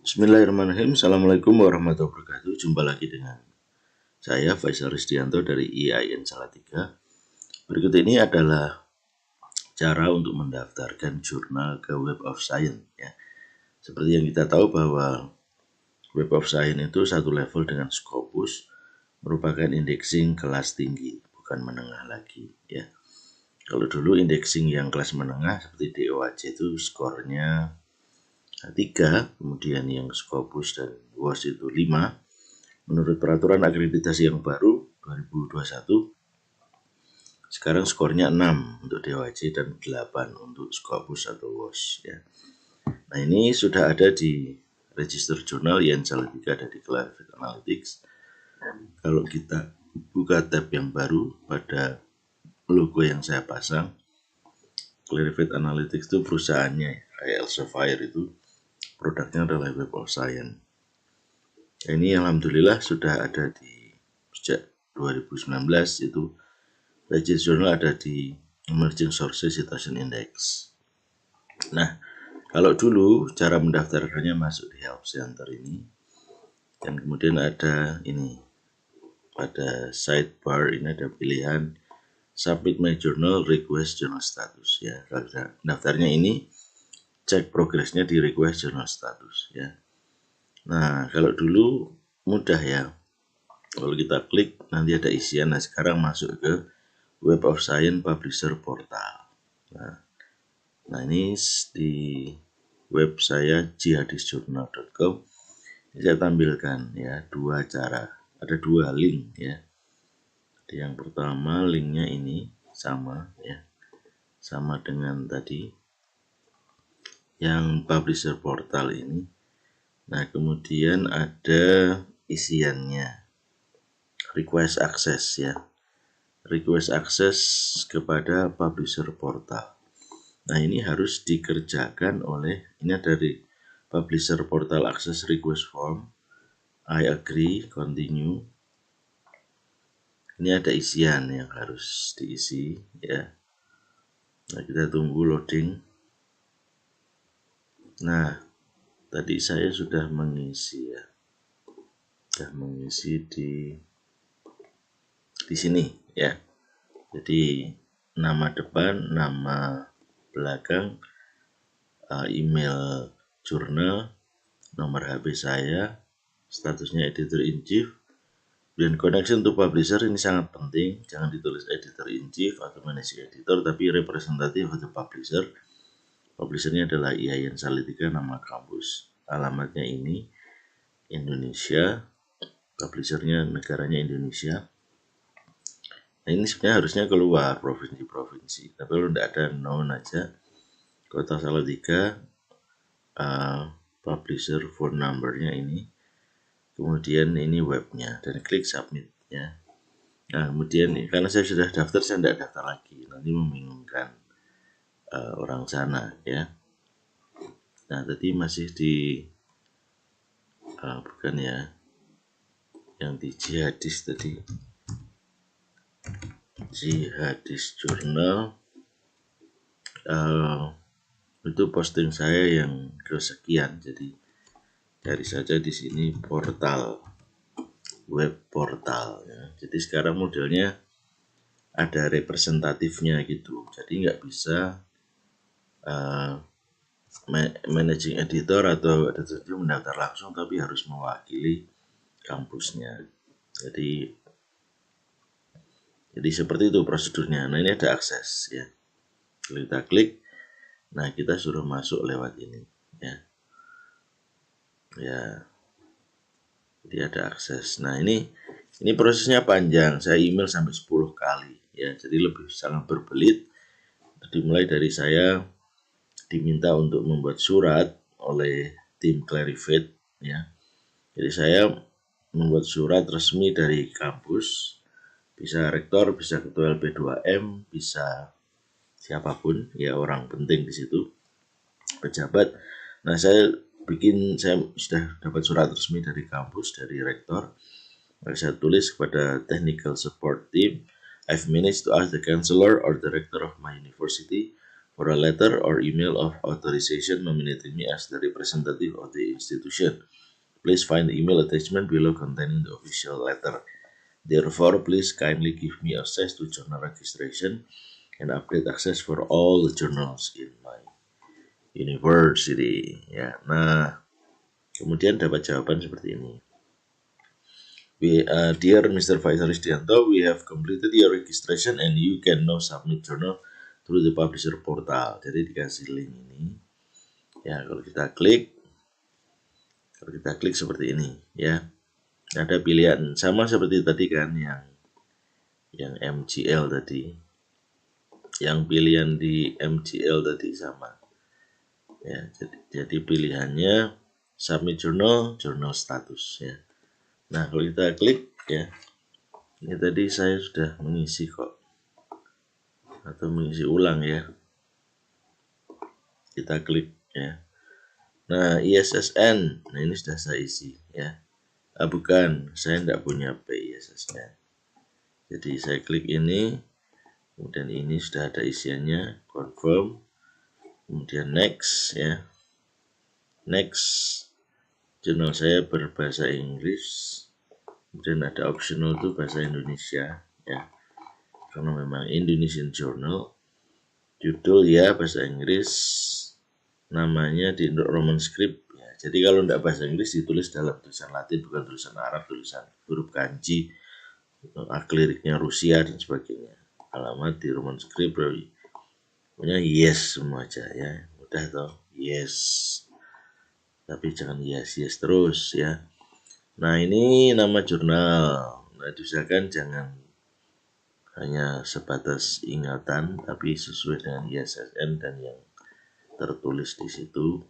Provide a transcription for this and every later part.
Bismillahirrahmanirrahim. Assalamualaikum warahmatullahi wabarakatuh. Jumpa lagi dengan saya Faisal Rizdianto dari IAIN Salatiga. Berikut ini adalah cara untuk mendaftarkan jurnal ke Web of Science. Ya. Seperti yang kita tahu bahwa Web of Science itu satu level dengan Scopus, merupakan indexing kelas tinggi, bukan menengah lagi. Ya. Kalau dulu indexing yang kelas menengah seperti DOAJ itu skornya 3, kemudian yang Scopus dan WOS itu 5. Menurut peraturan akreditasi yang baru 2021, sekarang skornya 6 untuk DOAJ dan 8 untuk Scopus atau WOS. Ya. Nah ini sudah ada di register jurnal IAIN Salatiga, ada di Clarivate Analytics. Kalau kita buka tab yang baru pada logo yang saya pasang, Clarivate Analytics itu perusahaannya, Elsevier itu produknya adalah Web of Science. Ini alhamdulillah sudah ada di sejak 2019 itu register jurnal ada di Emerging Sources Citation Index. Nah, kalau dulu cara mendaftarkannya masuk di Help Center ini, dan kemudian ada ini pada sidebar ini ada pilihan Submit My Journal, Request Journal Status. Ya, kalau daftarnya ini cek progresnya di Request Journal Status. Ya. Nah, kalau dulu mudah ya. Kalau kita klik nanti ada isian. Nah, sekarang masuk ke Web of Science Publisher Portal. Nah ini di web saya jihadisjournal.com. Saya tampilkan ya dua cara. Ada dua link ya. Yang pertama linknya ini sama ya. Sama dengan tadi yang Publisher Portal ini. Nah, kemudian ada isiannya, request access ya, request access kepada Publisher Portal. Nah, ini harus dikerjakan oleh, ini dari Publisher Portal Access Request Form, I agree, continue. Ini ada isian yang harus diisi ya. Nah, kita tunggu loading. Nah, tadi saya sudah mengisi ya. Sudah mengisi di sini ya. Jadi nama depan, nama belakang, email jurnal, nomor HP saya, statusnya editor in chief, dan connection to publisher ini sangat penting. Jangan ditulis editor in chief atau managing editor, tapi representative atau publisher. Publishernya adalah IAIN Salatiga, nama kampus, alamatnya ini Indonesia, publishernya negaranya Indonesia. Nah ini sebenarnya harusnya keluar provinsi-provinsi, tapi kalau tidak ada known aja, kota Salatiga, publisher phone numbernya ini, kemudian ini webnya, dan klik submit ya. Nah kemudian karena saya sudah daftar, saya tidak daftar lagi, nanti membingungkan orang sana ya. Nah tadi masih di bukan ya, yang di jihadis tadi, jihadis jurnal, itu posting saya yang kesekian, jadi cari saja di sini portal, web portal ya. Jadi sekarang modelnya ada representatifnya gitu, jadi nggak bisa managing editor atau editor itu mendaftar langsung, tapi harus mewakili kampusnya. Jadi seperti itu prosedurnya. Nah ini ada akses ya. Kita klik, nah kita suruh masuk lewat ini ya. Ya. Jadi ada akses. Nah ini prosesnya panjang. Saya email sampai 10 kali ya. Jadi lebih sangat berbelit. Dimulai dari saya diminta untuk membuat surat oleh tim Clarivate ya. Jadi saya membuat surat resmi dari kampus, bisa rektor, bisa ketua LP2M, bisa siapapun ya, orang penting di situ, pejabat. Nah saya sudah dapat surat resmi dari kampus, dari rektor. Saya tulis kepada technical support team, I've managed to ask the counselor or director of my university for a letter or email of authorization nominating me as the representative of the institution. Please find the email attachment below containing the official letter. Therefore, please kindly give me access to journal registration and update access for all the journals in my university. Ya, nah kemudian dapat jawaban seperti ini. Dear Mr. Faisal Risdianto, we have completed your registration and you can now submit journal through the publisher portal. Jadi dikasih link ini. Ya, kalau kita klik seperti ini, ya. Ada pilihan sama seperti tadi kan yang MGL tadi. Yang pilihan di MGL tadi sama. Ya, jadi pilihannya submit journal status ya. Nah, kalau kita klik ya. Ini tadi saya sudah mengisi kok. Atau mengisi ulang ya. Kita klik ya. Nah, ISSN. Nah, ini sudah saya isi ya. Bukan, saya tidak punya ISSN. Jadi saya klik ini. Kemudian ini sudah ada isiannya. Confirm. Kemudian next ya. Next. Jurnal saya berbahasa Inggris. Kemudian ada optional itu bahasa Indonesia ya. Karena memang Indonesian Journal. Judul ya bahasa Inggris. Namanya di Roman script ya. Jadi kalau tidak bahasa Inggris ditulis dalam tulisan Latin, bukan tulisan Arab, tulisan huruf kanji, akliriknya Rusia dan sebagainya. Alamat di Roman script pokoknya yes semua aja ya. Mudah toh, yes. Tapi jangan yes terus ya. Nah, ini nama jurnal. Nah, diusahakan jangan hanya sebatas ingatan, tapi sesuai dengan ISSN dan yang tertulis di situ.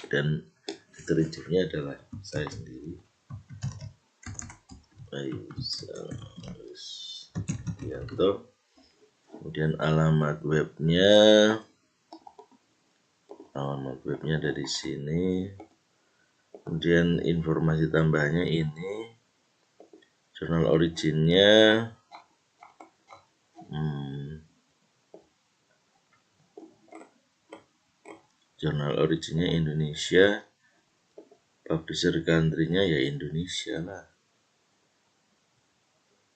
Dan diterjemahnya adalah saya sendiri. Faisal. Kemudian alamat webnya dari sini. Kemudian informasi tambahannya ini, jurnal originnya Indonesia, publisher country-nya ya Indonesia lah.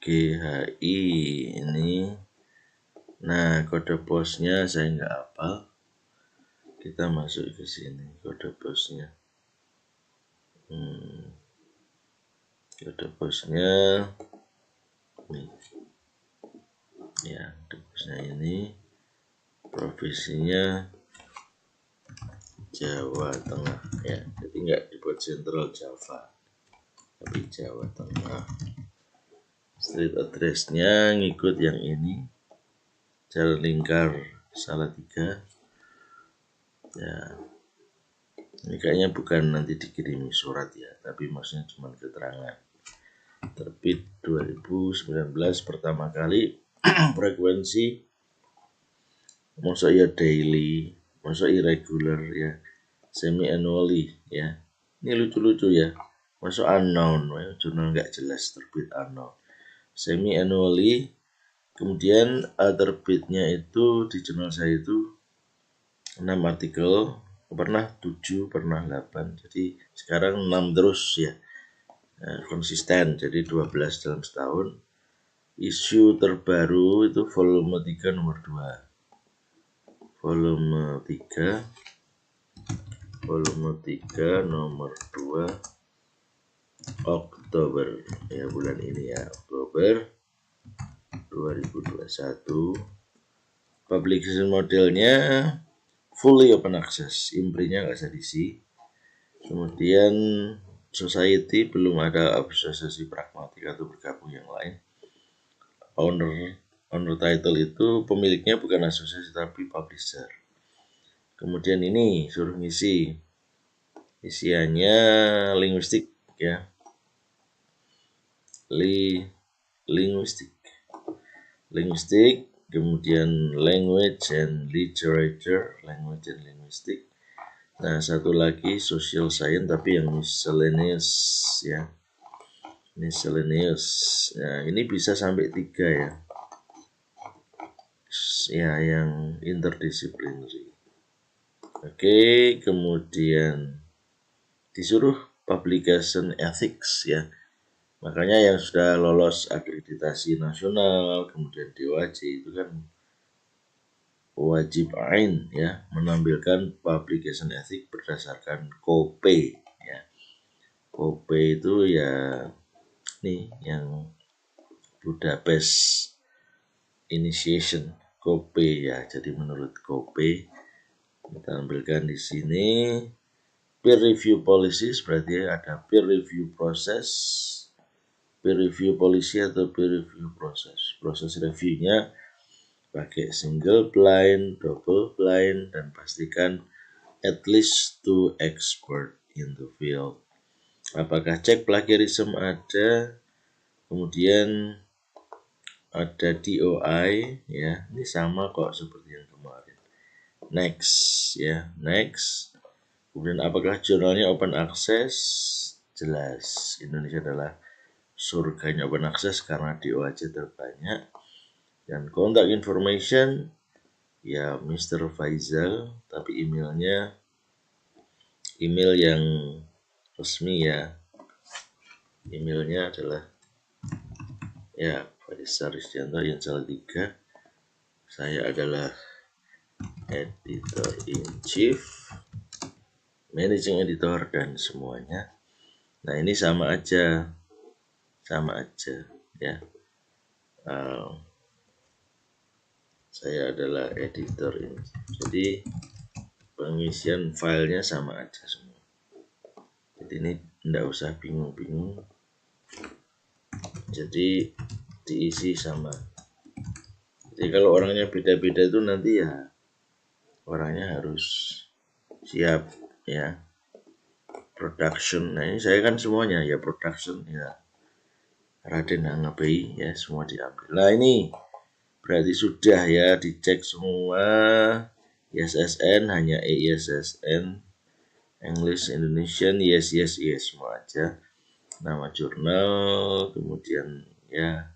GHI ini. Nah, kode posnya saya nggak hafal. Kita masuk ke sini kode posnya. Kode posnya ini. Ya, kode posnya ini. Provinsinya Jawa Tengah ya. Jadi nggak dibuat Central Java, tapi Jawa Tengah. Street address-nya ngikut yang ini. Jalan Lingkar Salatiga. Ya. Ini kayaknya bukan nanti dikirimi surat ya, tapi maksudnya cuma keterangan. Terbit 2019 pertama kali. Frekuensi masuk ya daily, masuk irregular ya, semi annually ya. Ini lucu-lucu ya. Masuk unknown, ya. Jurnal nggak jelas, terbit unknown. Semi annually. Kemudian terbitnya itu di jurnal saya itu 6 artikel, pernah 7, pernah 8. Jadi sekarang 6 terus ya. Konsisten, jadi 12 dalam setahun. Isu terbaru itu volume 3 nomor 2. Volume 3 nomor 2 Oktober ya, bulan ini ya, Oktober 2021. Publication modelnya fully open access, imprintnya nggak usah diisi. Kemudian society belum ada asosiasi pragmatik atau bergabung yang lain. Owner title itu pemiliknya bukan asosiasi tapi publisher. Kemudian ini suruh ngisi isiannya linguistik ya. Linguistik, kemudian language and literature, language and linguistic. Nah, satu lagi social science tapi yang miscellaneous ya. Miscellaneous. Nah, ini bisa sampai 3 ya. ya yang interdisciplinary. Oke, kemudian disuruh publication ethics ya. Makanya yang sudah lolos akreditasi nasional, kemudian DOAJ itu kan wajib ain ya menampilkan publication ethics berdasarkan KOPE ya. KOPE itu ya nih yang Budapest Initiation KOPE ya. Jadi menurut KOPE kita tampilkan di sini peer review policies, berarti ada peer review proses, peer review policy atau peer review proses. Proses reviewnya pakai single blind, double blind, dan pastikan at least 2 expert in the field. Apakah cek plagiarism ada, kemudian ada DOI ya, ini sama kok seperti yang kemarin. Next ya, next. Kemudian apakah jurnalnya open access? Jelas, Indonesia adalah surganya open access karena DOAJ terbanyak. Dan contact information ya Mr. Faizal, tapi emailnya email yang resmi ya. Emailnya adalah ya Faisal Ristianto yang salah 3. Saya adalah editor in chief, managing editor, dan semuanya. Nah ini sama aja ya. Saya adalah editor in chief. Jadi pengisian filenya sama aja semua. Jadi ini enggak usah bingung-bingung. Jadi diisi sama. Jadi kalau orangnya beda-beda itu nanti ya orangnya harus siap ya. Production. Nah ini saya kan semuanya ya production ya. Raden Hangabai ya semua diambil. Nah ini berarti sudah ya dicek semua. ISSN hanya ISSN, English Indonesian yes semua aja. Nama jurnal, kemudian ya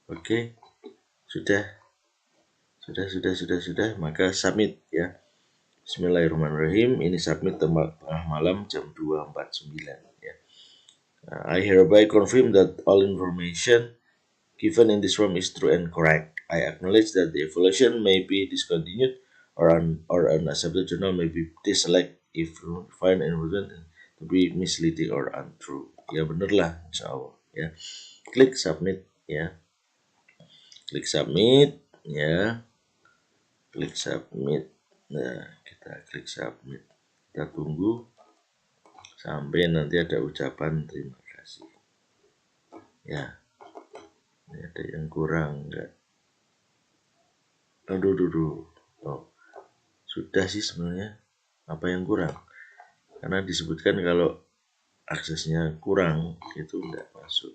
oke. Sudah, maka submit ya. Bismillahirrahmanirrahim. Ini submit tengah malam jam 2.49 ya. I hereby confirm that all information given in this form is true and correct. I acknowledge that the evaluation may be discontinued or an unaccepted journal may be deselect if find information to be misleading or untrue. Ya bener lah, insya Allah ya. Klik submit ya. Klik submit ya. Klik submit. Nah, kita klik submit. Kita tunggu sampai nanti ada ucapan terima kasih. Ya. Ini ada yang kurang enggak? Aduh. Oh. Sudah sih sebenarnya. Apa yang kurang? Karena disebutkan kalau aksesnya kurang itu enggak masuk.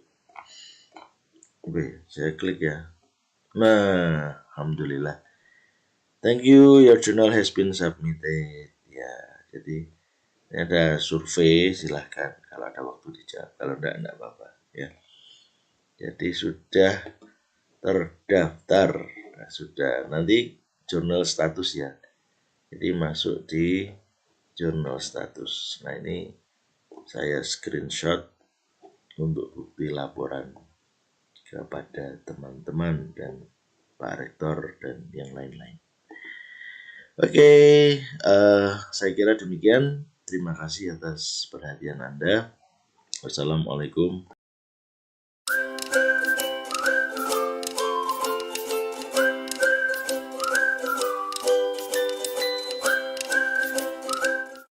Oke, saya klik ya. Nah, alhamdulillah. Thank you, your journal has been submitted. Ya, jadi ini ada survei, silahkan kalau ada waktu dijawab. Kalau enggak apa-apa ya. Jadi sudah terdaftar. Nah, sudah. Nanti jurnal status ya. Jadi masuk di jurnal status. Nah, ini saya screenshot untuk bukti laporan kepada teman-teman dan Pak Rektor dan yang lain-lain. Oke, saya kira demikian. Terima kasih atas perhatian Anda. Wassalamualaikum